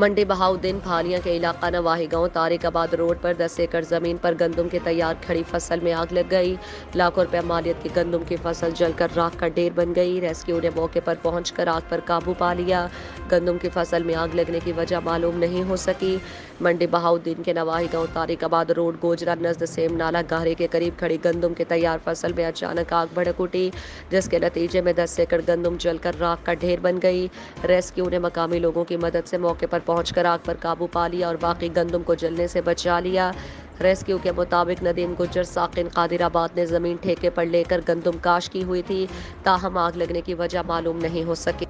منڈی بہاؤدین پھالیاں کے علاقہ نواحی گاؤں طارق آباد روڈ پر 10 ایکڑ زمین پر گندم کی تیار کھڑی فصل میں آگ لگ گئی۔ لاکھوں روپے مالیت کی گندم کی فصل جل کر راکھ کا ڈھیر بن گئی۔ ریسکیو نے موقع پر پہنچ کر آگ پر قابو پا لیا۔ گندم کی فصل میں آگ لگنے کی وجہ معلوم نہیں ہو سکی۔ منڈی بہاؤدین کے نواحی گاؤں طارق آباد روڈ گوجرا نزد سیم نالہ گہرے کے قریب کھڑی گندم کی تیار فصل میں اچانک آگ بھڑک اٹھی، جس کے نتیجے میں 10 ایکڑ گندم جل کر راکھ کا ڈھیر بن گئی۔ ریسکیو نے مقامی لوگوں کی مدد سے موقع پر پہنچ کر آگ پر قابو پا لیا اور باقی گندم کو جلنے سے بچا لیا۔ ریسکیو کے مطابق ندیم گجر ساکن قادر آباد نے زمین ٹھیکے پر لے کر گندم کاشت کی ہوئی تھی، تاہم آگ لگنے کی وجہ معلوم نہیں ہو سکی۔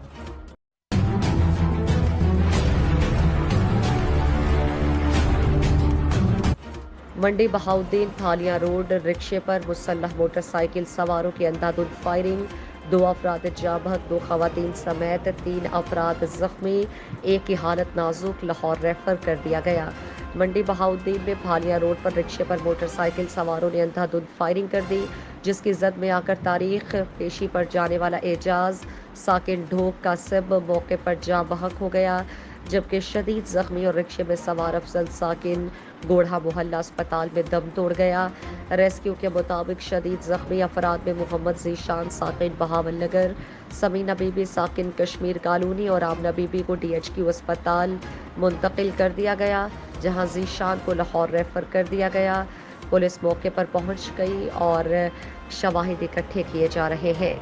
منڈی بہاؤدین پھالیاں روڈ رکشے پر مسلح موٹر سائیکل سواروں کی اندھادھند فائرنگ، 2 افراد جاں بحق، 2 خواتین سمیت 3 افراد زخمی، ایک کی حالت نازک، لاہور ریفر کر دیا گیا۔ منڈی بہاؤدین میں پھالیاں روڈ پر رکشے پر موٹر سائیکل سواروں نے اندھادھند فائرنگ کر دی، جس کی زد میں آ کر تاریخ پیشی پر جانے والا اعجاز ساکن ڈھوک کاسب موقع پر جاں بحق ہو گیا، جبکہ شدید زخمی اور رکشے میں سوار افضل ساکن گوڑھا محلہ اسپتال میں دم توڑ گیا۔ ریسکیو کے مطابق شدید زخمی افراد میں محمد ذیشان ساکن بہاول نگر، سمینہ بی بی ساکن کشمیر کالونی اور آمنہ بی بی کو DHQ اسپتال منتقل کر دیا گیا، جہاں ذیشان کو لاہور ریفر کر دیا گیا۔ پولیس موقع پر پہنچ گئی اور شواہد اکٹھے کیے جا رہے ہیں۔